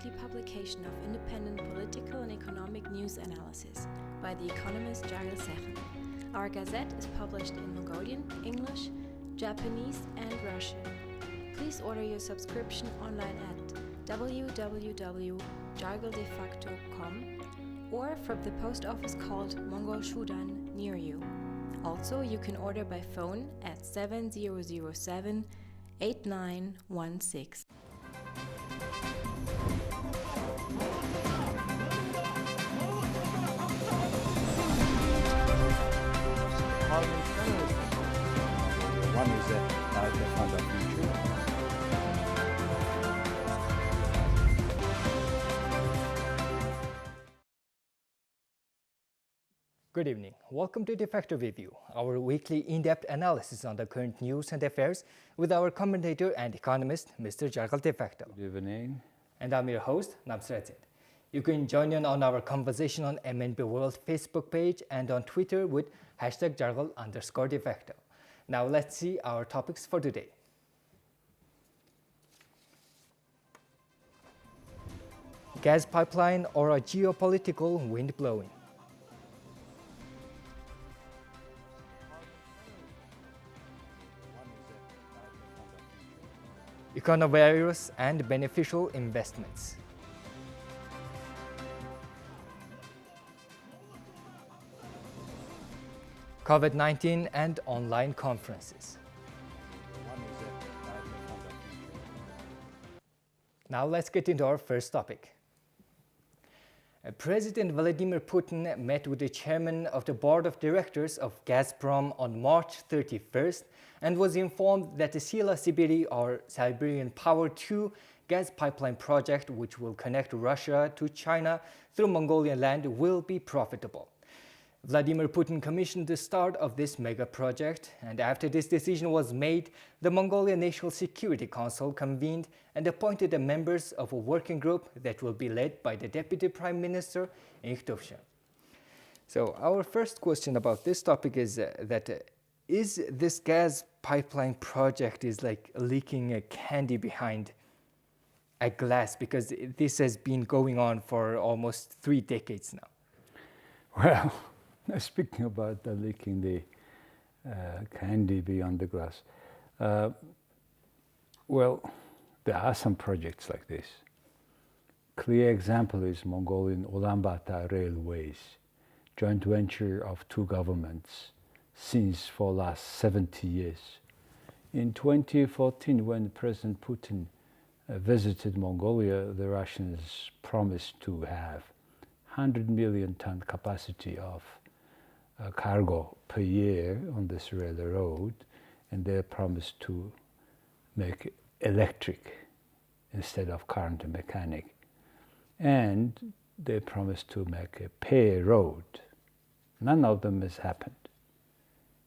weekly publication of independent political and economic news analysis by the economist Jargal. Our gazette is published in Mongolian, English, Japanese, and Russian. Please order your subscription online at www.jargaldefacto.com or from the post office called Mongol Shudan near you. Also, you can order by phone at 7007 8916. One is the fund of future. Good evening. Welcome to Defacto Review, our weekly in-depth analysis on the current news and affairs with our commentator and economist, Mr. Jargal Defacto. Good evening. And I'm your host, Namsrazid. You can join in on our conversation on MNB World Facebook page and on Twitter with #Jargal_Defacto. Now let's see our topics for today. Gas pipeline or a geopolitical wind blowing? Econovirus and beneficial investments. COVID-19 and online conferences. Now let's get into our first topic. President Vladimir Putin met with the chairman of the board of directors of Gazprom on March 31st and was informed that the Sila Sibiri or Siberian Power 2 gas pipeline project, which will connect Russia to China through Mongolian land, will be profitable. Vladimir Putin commissioned the start of this mega project, and after this decision was made, the Mongolian National Security Council convened and appointed the members of a working group that will be led by the Deputy Prime Minister, Inktovshin. So our first question about this topic is is this gas pipeline project is like leaking a candy behind a glass, because this has been going on for almost 3 decades now? Well, speaking about leaking the candy beyond the glass, well, there are some projects like this. Clear example is Mongolian Ulaanbaatar Railways, joint venture of 2 governments since for last 70 years. In 2014, when President Putin visited Mongolia, the Russians promised to have 100 million ton capacity of cargo per year on this railroad, and they promised to make electric instead of current and mechanic. And they promised to make a pay road. None of them has happened.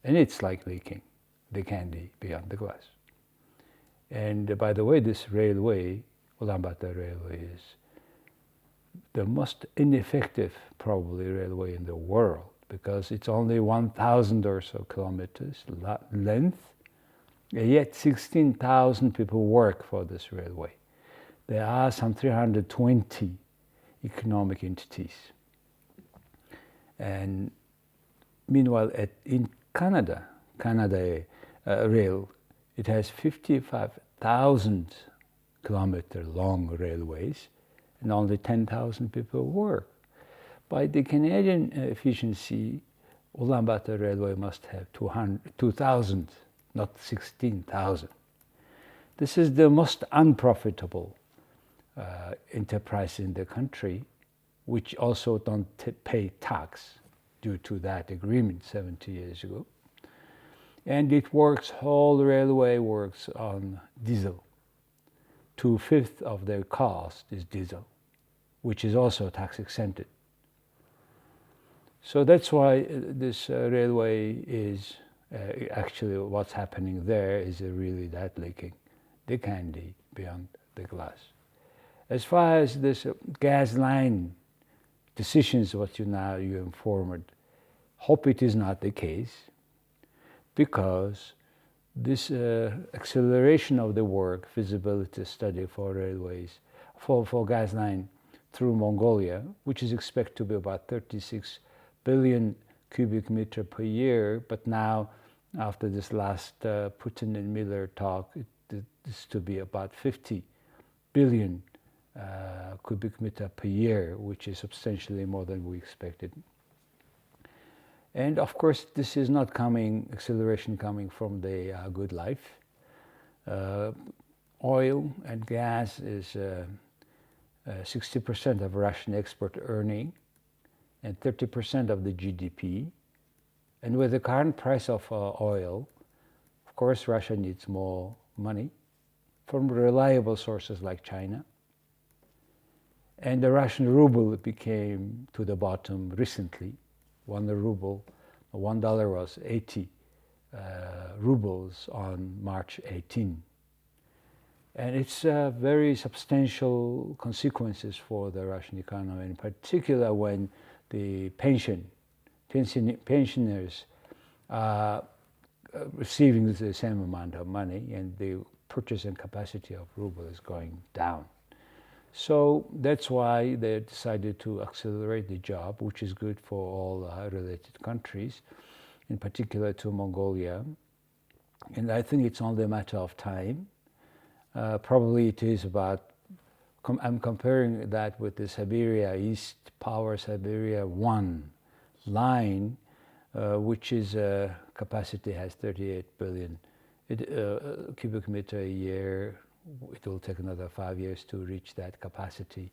And it's like leaking the candy beyond the glass. And by the way, this railway, Ulaanbaatar Railway, is the most ineffective, probably, railway in the world, because it's only 1,000 or so kilometers length, and yet 16,000 people work for this railway. There are some 320 economic entities. And meanwhile, in Canada Rail, it has 55,000 kilometer long railways, and only 10,000 people work. By the Canadian efficiency, Ulaanbaatar Railway must have 2,000, not 16,000. This is the most unprofitable enterprise in the country, which also don't pay tax due to that agreement 70 years ago. And it works, whole railway works on diesel. 2/5 of their cost is diesel, which is also tax exempted. So that's why this railway is actually what's happening there is really that leaking the candy beyond the glass. As far as this gas line decisions, what you informed, hope it is not the case, because this acceleration of the work, feasibility study for railways, for gas line through Mongolia, which is expected to be about 36 billion cubic meter per year. But now, after this last Putin and Miller talk, it is to be about 50 billion cubic meter per year, which is substantially more than we expected. And of course, this is not acceleration coming from the good life. Oil and gas is 60% of Russian export earning and 30% of the GDP. And with the current price of oil, of course, Russia needs more money from reliable sources like China. And the Russian ruble became to the bottom recently. $1 was 80 rubles on March 18. And it's very substantial consequences for the Russian economy, in particular when the pensioners are receiving the same amount of money and the purchasing capacity of ruble is going down. So that's why they decided to accelerate the job, which is good for all related countries, in particular to Mongolia. And I think it's only a matter of time. Probably it is about, I'm comparing that with the Siberia East Power Siberia 1 line, which is capacity has 38 billion cubic meter a year. It will take another 5 years to reach that capacity.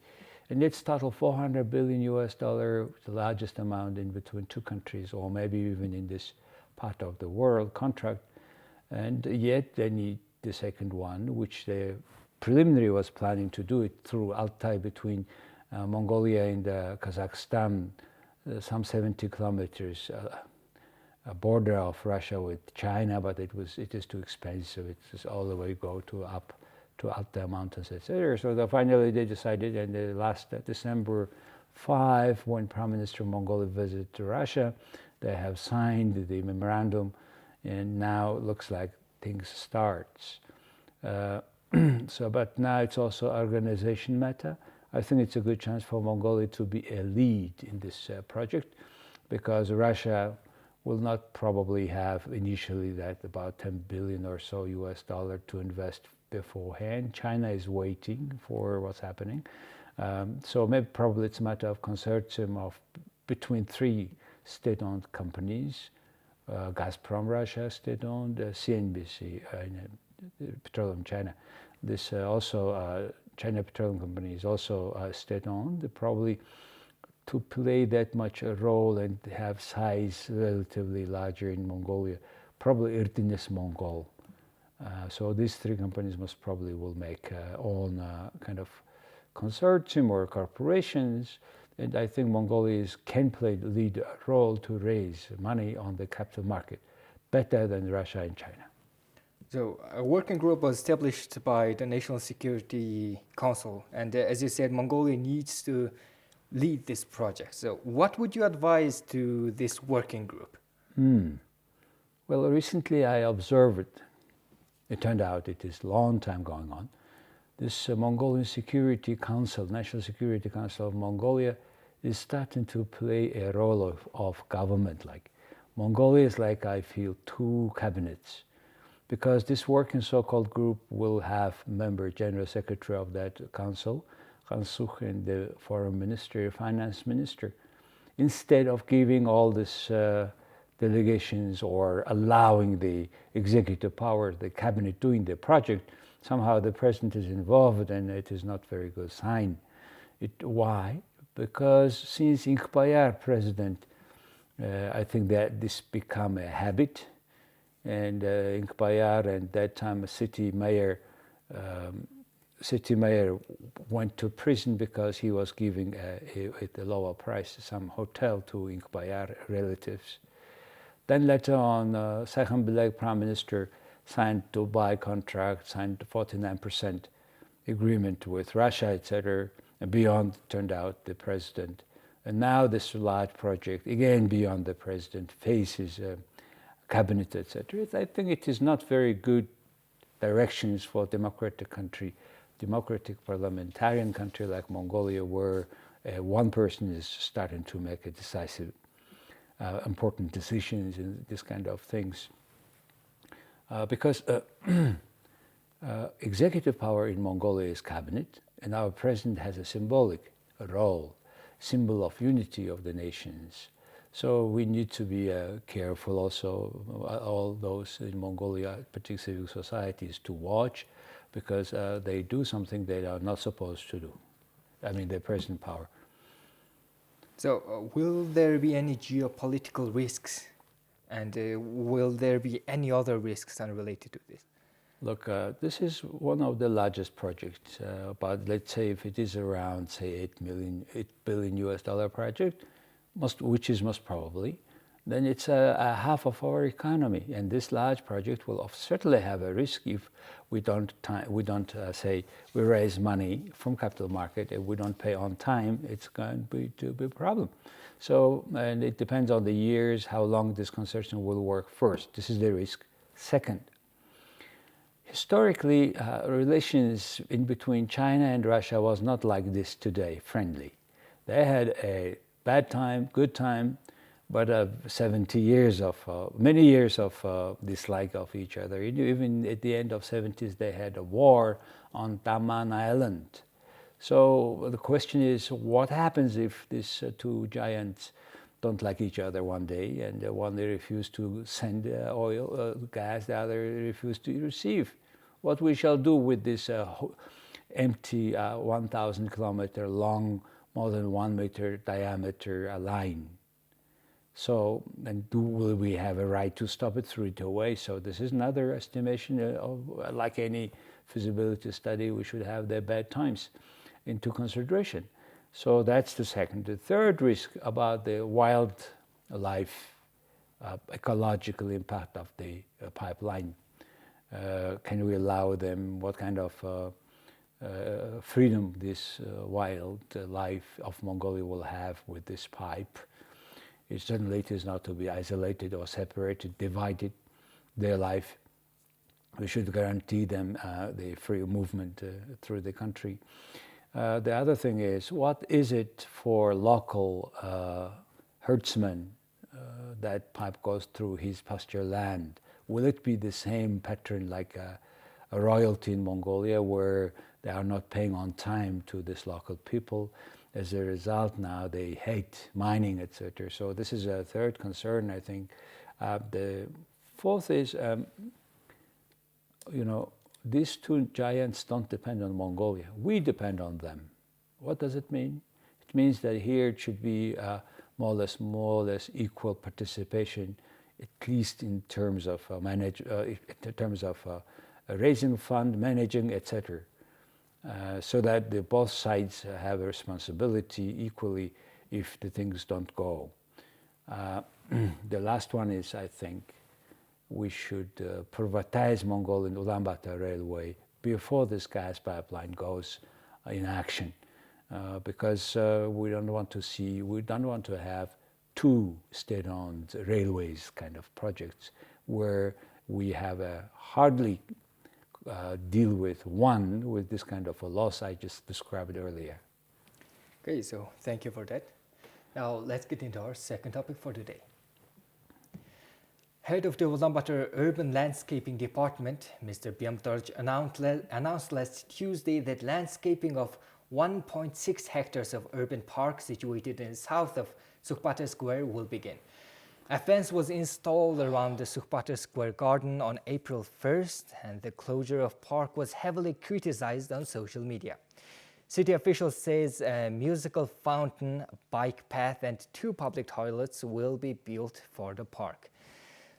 And it's total $400 billion, the largest amount in between two countries, or maybe even in this part of the world contract. And yet they need the second one, which the preliminary was planning to do it through Altai between Mongolia and Kazakhstan, some 70 kilometers, a border of Russia with China, but it is too expensive. It's just all the way go to up to Altai Mountains, etc. So finally they decided, and the last December 5, when Prime Minister of Mongolia visited Russia, they have signed the memorandum, and now it looks like things starts. But now it's also organization matter. I think it's a good chance for Mongolia to be a lead in this project, because Russia will not probably have initially that about 10 billion or so US dollar to invest beforehand. China is waiting for what's happening. So maybe probably it's a matter of consortium between three state-owned companies, Gazprom Russia state-owned, CNBC, Petroleum China. This also China Petroleum Company is also state-owned, probably to play that much a role and have size relatively larger in Mongolia, probably Erdenes Mongol. So these three companies most probably will make own kind of consortium or corporations, and I think Mongolia can play the lead role to raise money on the capital market better than Russia and China. So a working group was established by the National Security Council, and as you said, Mongolia needs to lead this project. So what would you advise to this working group? Well, recently I observed, it turned out it is a long time going on, this Mongolian Security Council, National Security Council of Mongolia, is starting to play a role of government. Like Mongolia is like, I feel, two cabinets, because this working so-called group will have member general secretary of that council, Khan Sukh, and the foreign minister, finance minister. Instead of giving all this delegations or allowing the executive power, the cabinet doing the project, somehow the president is involved, and it is not very good sign. Why? Because since Inkbayar president, I think that this become a habit, and Inkbayar, and that time a city mayor went to prison because he was giving at a lower price some hotel to Inkbayar relatives. Then later on, Saikhan Bilek prime minister signed Dubai contract, signed 49% agreement with Russia, etc. And beyond turned out the president. And now this large project, again beyond the president, faces cabinet, etc. I think it is not very good directions for a democratic country democratic parliamentarian country like Mongolia, where one person is starting to make a decisive, important decisions in this kind of things. Because executive power in Mongolia is cabinet, and our president has a symbolic role, symbol of unity of the nations. So we need to be careful also, all those in Mongolia, particularly civil societies, to watch, because they do something they are not supposed to do. I mean, they're present power. So will there be any geopolitical risks, and will there be any other risks unrelated to this? Look, this is one of the largest projects, but let's say if it is around, say, $8 billion US project, which is most probably, then it's a half of our economy. And this large project will certainly have a risk if we don't say we raise money from capital market and we don't pay on time. It's going to be a problem. So, and it depends on the years, how long this consortium will work first. This is the risk. Second, historically, relations in between China and Russia was not like this today, friendly. They had a bad time, good time, but 70 years of, many years of dislike of each other. Even at the end of 70s, they had a war on Daman Island. So the question is, what happens if these two giants don't like each other one day, and one they refuse to send oil, gas, the other refuse to receive? What we shall do with this empty 1,000 kilometer long, more than 1 meter diameter line? So, and will we have a right to stop it, throw it away? So this is another estimation of, like any feasibility study, we should have the bad times into consideration. So that's the second. The third risk about the wildlife ecological impact of the pipeline. Can we allow them? What kind of freedom this wildlife of Mongolia will have with this pipe? It certainly is not to be isolated or separated, divided, their life. We should guarantee them the free movement through the country. The other thing is, what is it for local herdsmen that pipe goes through his pasture land? Will it be the same pattern like a royalty in Mongolia, where they are not paying on time to this local people? As a result, now they hate mining, etc. So this is a third concern, I think. The fourth is, these two giants don't depend on Mongolia. We depend on them. What does it mean? It means that here it should be more or less equal participation, at least in terms of raising fund, managing, etc. So that both sides have a responsibility equally if the things don't go. The last one is, I think, we should privatize Mongolian Ulaanbaatar Railway before this gas pipeline goes in action, because we don't want to have two state-owned railways kind of projects where we have a hardly deal with this kind of a loss I just described earlier. Okay, so thank you for that. Now let's get into our second topic for today. Head of the Ulaanbaatar Urban Landscaping Department, Mr. Byamtorj, announced last Tuesday that landscaping of 1.6 hectares of urban park situated in the south of Sukhpatar Square will begin. A fence was installed around the Sukhpatar Square garden on April 1st, and the closure of park was heavily criticized on social media. City officials says a musical fountain, a bike path, and 2 public toilets will be built for the park.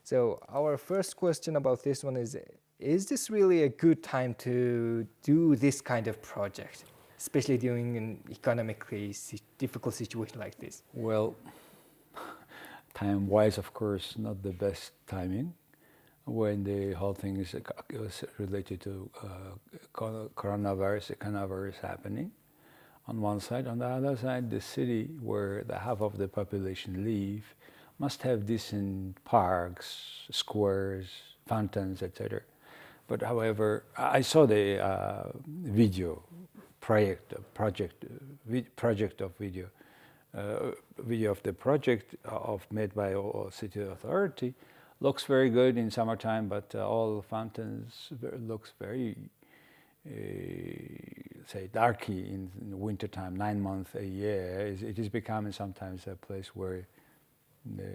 So our first question about this one is this really a good time to do this kind of project, especially during an economically difficult situation like this? Well, time-wise, of course, not the best timing when the whole thing was related to coronavirus happening on one side. On the other side, the city where the half of the population live must have decent parks, squares, fountains, etc. But however, I saw the video project of video of the project made by city authority. Looks very good in summertime, but all fountains looks very say darky in wintertime. 9 months a year, it is becoming sometimes a place where the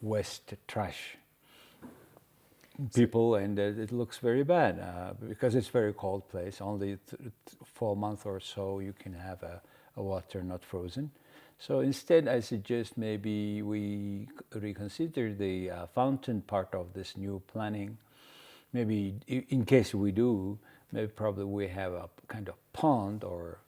waste trash people, and it looks very bad because it's very cold place. Only 4 months or so you can have a water not frozen. So instead, I suggest maybe we reconsider the fountain part of this new planning. Maybe in case we do, maybe probably we have a kind of pond or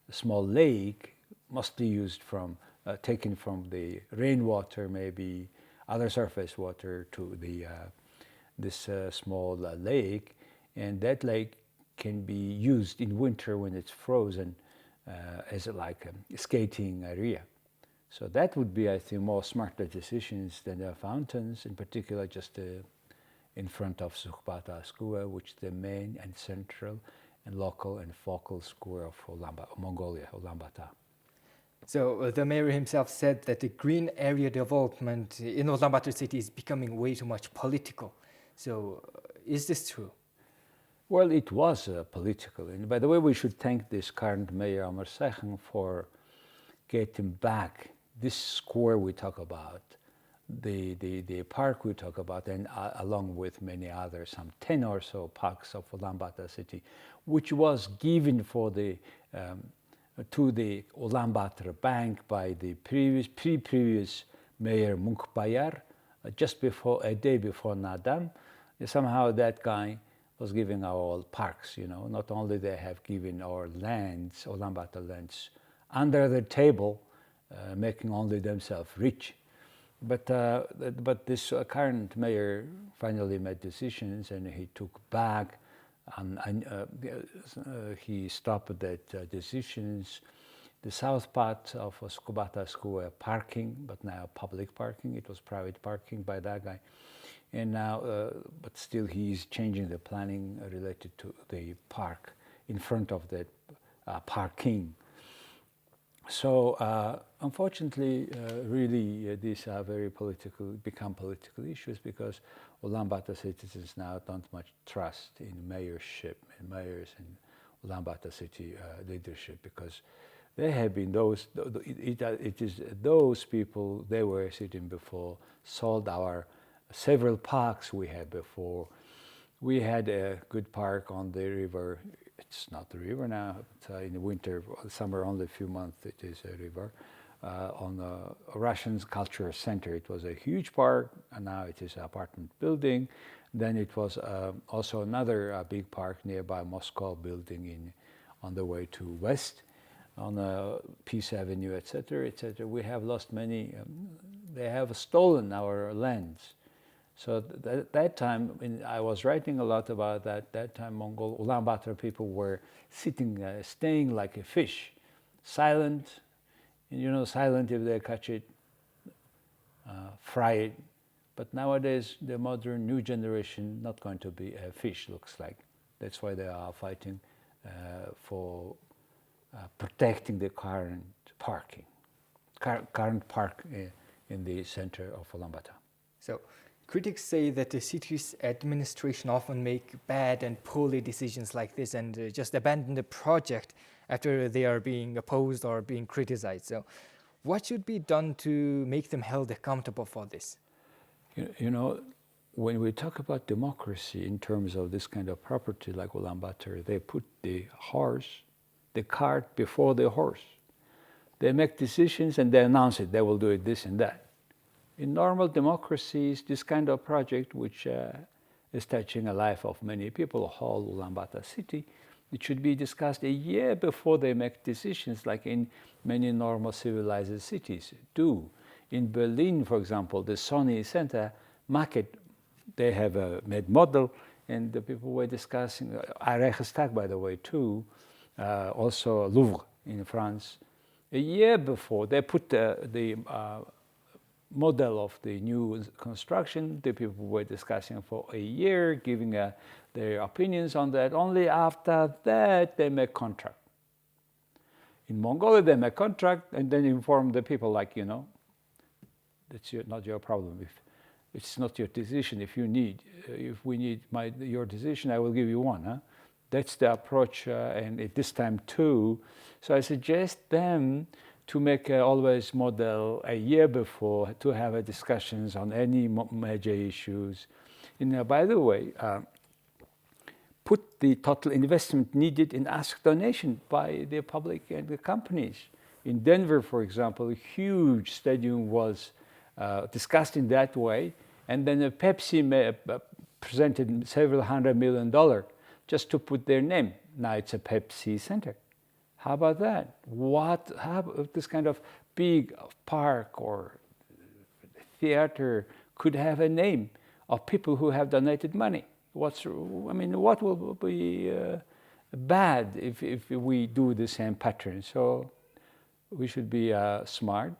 a small lake, mostly used from taken from the rainwater, maybe other surface water to the this small lake, and that lake can be used in winter when it's frozen as like a skating area. So that would be, I think, more smarter decisions than the fountains, in particular just in front of Sukhbata Square, which is the main and central and local and focal square of Mongolia, Ulaanbaatar. So the mayor himself said that the green area development in Ulaanbaatar city is becoming way too much political. So is this true? Well, it was political. And by the way, we should thank this current mayor, Amar Sekhan, for getting back this square we talk about, the park we talk about, and along with many others, some 10 or so parks of Ulaanbaatar city, which was given for the to the Ulaanbaatar Bank by the previous mayor Munkbayar, just before a day before Nadam. Somehow that guy was giving our all parks. Not only they have given our lands, Ulaanbaatar lands, under the table, making only themselves rich. But this current mayor finally made decisions, and he took back, and he stopped that decisions. The south part of Sukhbata Square parking, but now public parking. It was private parking by that guy, and now, but still, he's changing the planning related to the park in front of that parking. So unfortunately, really, these are very become political issues, because Ulaanbaatar citizens now don't much trust in mayorship and mayors and Ulaanbaatar city leadership, because they have been it is those people they were sitting before, sold our several parks we had before. We had a good park on the river. It's not the river now, but in the winter, summer, only a few months it is a river. On the Russian Culture Center, it was a huge park, and now it is an apartment building. Then it was also another big park nearby Moscow building on the way to west, on Peace Avenue, etc., etc. We have lost many. They have stolen our lands. So that time, when I was writing a lot about that time Mongol Ulaanbaatar people were staying like a fish, silent, and silent if they catch it, fry it. But nowadays, the modern new generation not going to be a fish, looks like. That's why they are fighting for protecting the current park in the center of Ulaanbaatar. So critics say that the city's administration often make bad and poorly decisions like this, and just abandon the project after they are being opposed or being criticized. So what should be done to make them held accountable for this? When we talk about democracy in terms of this kind of property like Ulaanbaatar, they put the cart before the horse. They make decisions and they announce it. They will do it this and that. In normal democracies, this kind of project, which is touching a life of many people, whole Ulaanbaatar city, it should be discussed a year before they make decisions, like in many normal civilized cities do. In Berlin, for example, the Sony Center market, they have a made model, and the people were discussing, Reichstag, by the way, too, also Louvre in France. A year before, they put the model of the new construction. The people were discussing for a year, giving their opinions on that. Only after that they make contract. In Mongolia, they make contract and then inform the people, like, that's not your problem. If it's not your decision, if we need your decision, I will give you one. Huh? That's the approach, and at this time too. So I suggest them to make always model a year before to have discussions on any major issues. And by the way, put the total investment needed and ask donation by the public and the companies. In Denver, for example, a huge stadium was discussed in that way, and then Pepsi presented several $100 million just to put their name. Now it's a Pepsi Center. How about that? How this kind of big park or theater could have a name of people who have donated money? What will be bad if we do the same pattern? So we should be smart.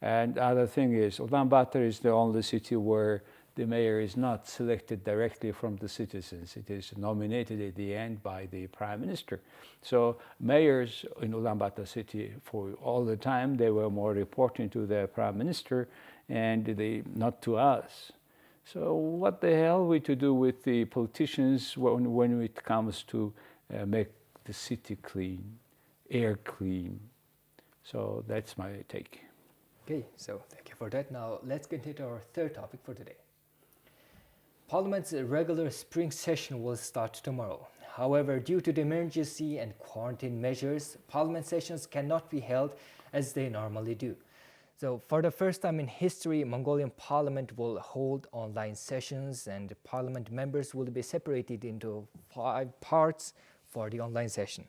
And the other thing is, Ulaanbaatar is the only city where the mayor is not selected directly from the citizens. It is nominated at the end by the prime minister. So mayors in Ulaanbaatar city, for all the time, they were more reporting to the prime minister and not to us. So what the hell are we to do with the politicians when it comes to make the city clean, air clean? So that's my take. Okay, so thank you for that. Now let's get into our third topic for today. Parliament's regular spring session will start tomorrow. However, due to the emergency and quarantine measures, Parliament sessions cannot be held as they normally do. So for the first time in history, Mongolian Parliament will hold online sessions, and Parliament members will be separated into 5 parts for the online session.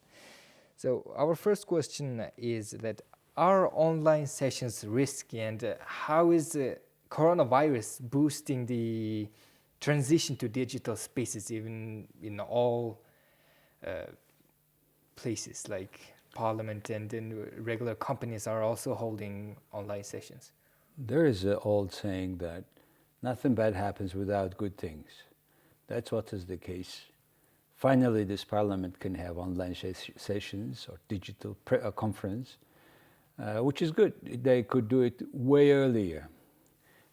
So our first question is that, are online sessions risky, and how is coronavirus boosting the transition to digital spaces, even in all places like Parliament, and then regular companies are also holding online sessions? There is an old saying that nothing bad happens without good things. That's what is the case. Finally, this Parliament can have online sessions or digital conference, which is good. They could do it way earlier.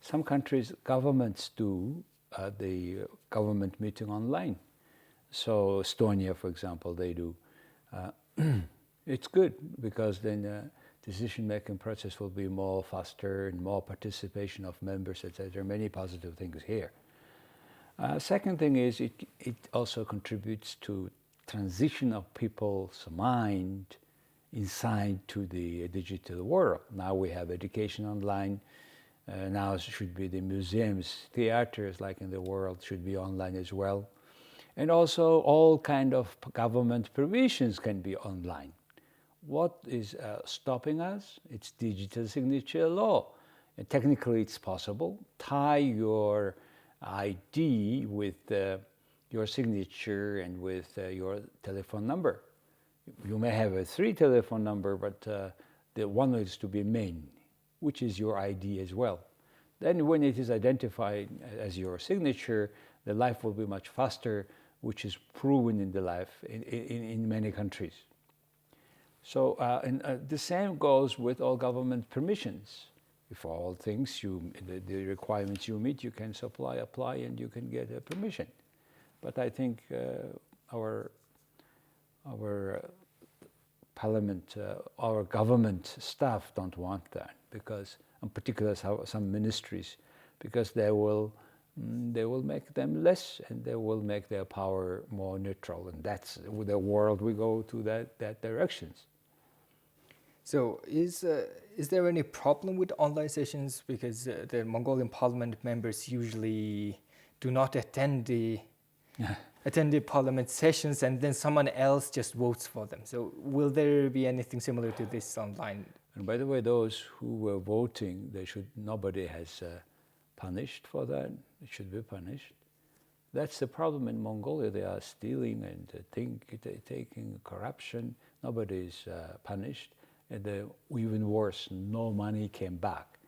Some countries, governments do the government meeting online. So Estonia, for example, they do. It's good because then decision-making process will be more faster and more participation of members, etc. There are many positive things here. Second thing is it also contributes to transition of people's mind inside to the digital world. Now we have education online. Now it should be the museums, theaters like in the world should be online as well. And also all kind of government provisions can be online. What is stopping us? It's digital signature law. And technically it's possible. Tie your ID with your signature and with your telephone number. You may have a 3 telephone number, but the one is to be main, which is your ID as well. Then when it is identified as your signature, the life will be much faster, which is proven in the life in many countries. So the same goes with all government permissions. If all things the requirements you meet, you can apply, and you can get a permission. But I think our Parliament, our government staff don't want that, because, in particular, some ministries, because they will make them less, and they will make their power more neutral, and that's the world we go to that directions. So is there any problem with online sessions, because the Mongolian Parliament members usually do not attend the Parliament sessions, and then someone else just votes for them? So will there be anything similar to this online? And by the way, those who were voting, nobody has punished for that. It should be punished. That's the problem in Mongolia. They are stealing and taking corruption. Nobody is punished. And even worse, no money came back.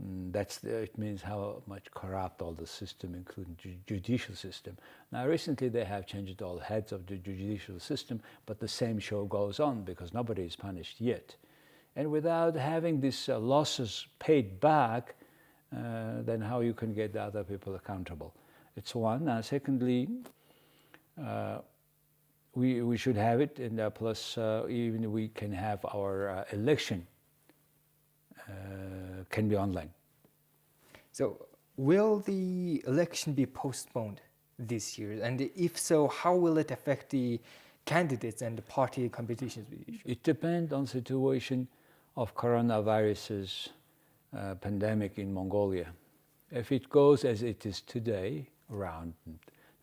It means how much corrupt all the system, including judicial system. Now recently they have changed all heads of the judicial system, but the same show goes on because nobody is punished yet. And without having these losses paid back, then how you can get the other people accountable? It's one. Secondly, we should have it, and plus even we can have our election can be online. So will the election be postponed this year? And if so, how will it affect the candidates and the party competitions? It depends on the situation of coronavirus's pandemic in Mongolia. If it goes as it is today, around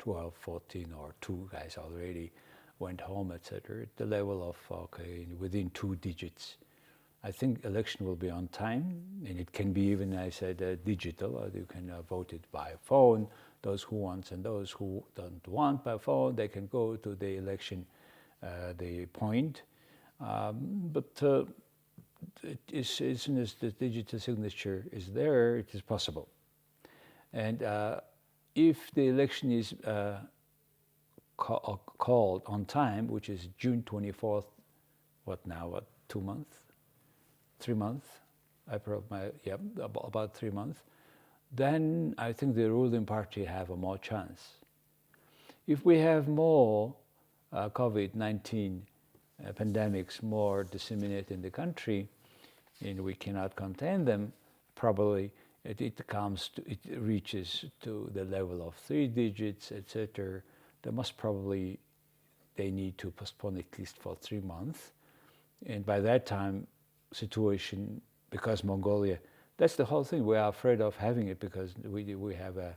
12, 14, or 2 guys already went home, etc., at the level of, within 2 digits, I think election will be on time, and it can be even, I said, digital. You can vote it by phone. Those who want and those who don't want by phone, they can go to the election, the point. But as soon as the digital signature is there, it is possible. And if the election is called on time, which is June 24th, 2 months? 3 months, about 3 months, then I think the ruling party have a more chance. If we have more COVID-19 pandemics more disseminated in the country, and we cannot contain them, probably it reaches to the level of 3 digits, etc. They need to postpone at least for 3 months, and by that time, situation, because Mongolia, that's the whole thing. We are afraid of having it because we have a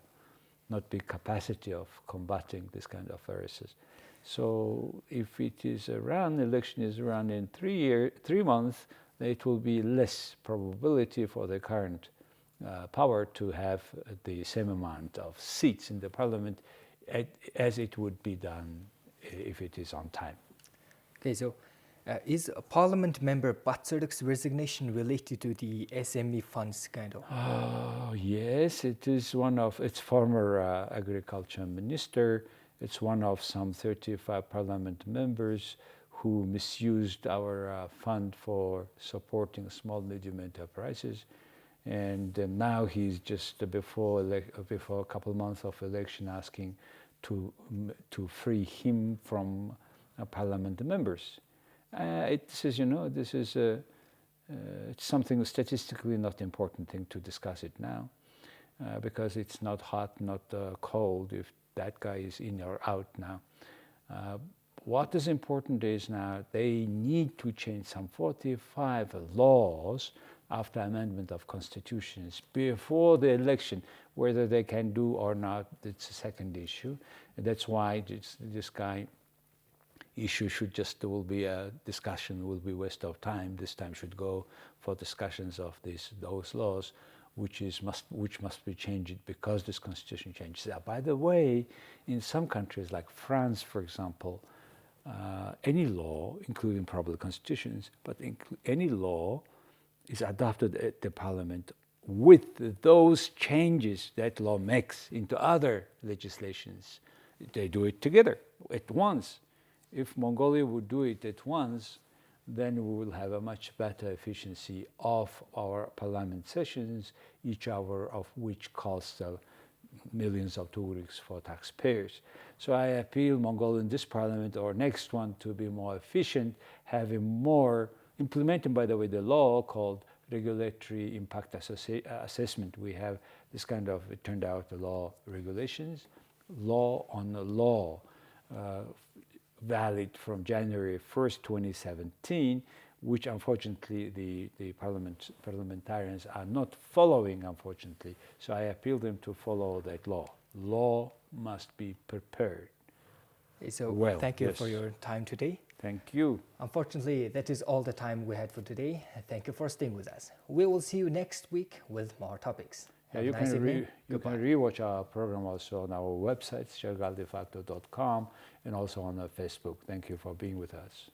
not big capacity of combating this kind of viruses. So if it is around, election is around in 3 months, then it will be less probability for the current power to have the same amount of seats in the parliament as it would be done if it is on time. Okay, so is Parliament member Batsardak's resignation related to the SME funds kind of? Oh, yes, it is one of its former agriculture minister. It's one of some 35 parliament members who misused our fund for supporting small, medium enterprises. And now he's just before a couple months of election asking to free him from parliament members. It says, this is it's something statistically not important thing to discuss it now, because it's not hot, not cold, if that guy is in or out now. What is important is now they need to change some 45 laws after amendment of constitutions before the election. Whether they can do or not, it's a second issue. And that's why this guy issue will be a discussion, will be waste of time. This time should go for discussions of those laws, which must be changed because this constitution changes. By the way, in some countries like France, for example, any law, including probably constitutions, but any law is adopted at the parliament with those changes that law makes into other legislations. They do it together at once. If Mongolia would do it at once, then we will have a much better efficiency of our parliament sessions, each hour of which costs millions of tughriks for taxpayers. So I appeal Mongolia in this parliament or next one to be more efficient, having more, implementing, by the way, the law called regulatory impact assessment. We have this kind of, it turned out, the law regulations, law on the law, valid from January 1st, 2017, which unfortunately the parliamentarians are not following, unfortunately. So I appeal them to follow that law. Law must be prepared. So thank you for your time today. Thank you. Unfortunately, that is all the time we had for today. Thank you for staying with us. We will see you next week with more topics. Yeah, you can rewatch our program also on our website, jargaldefacto.com, and also on Facebook. Thank you for being with us.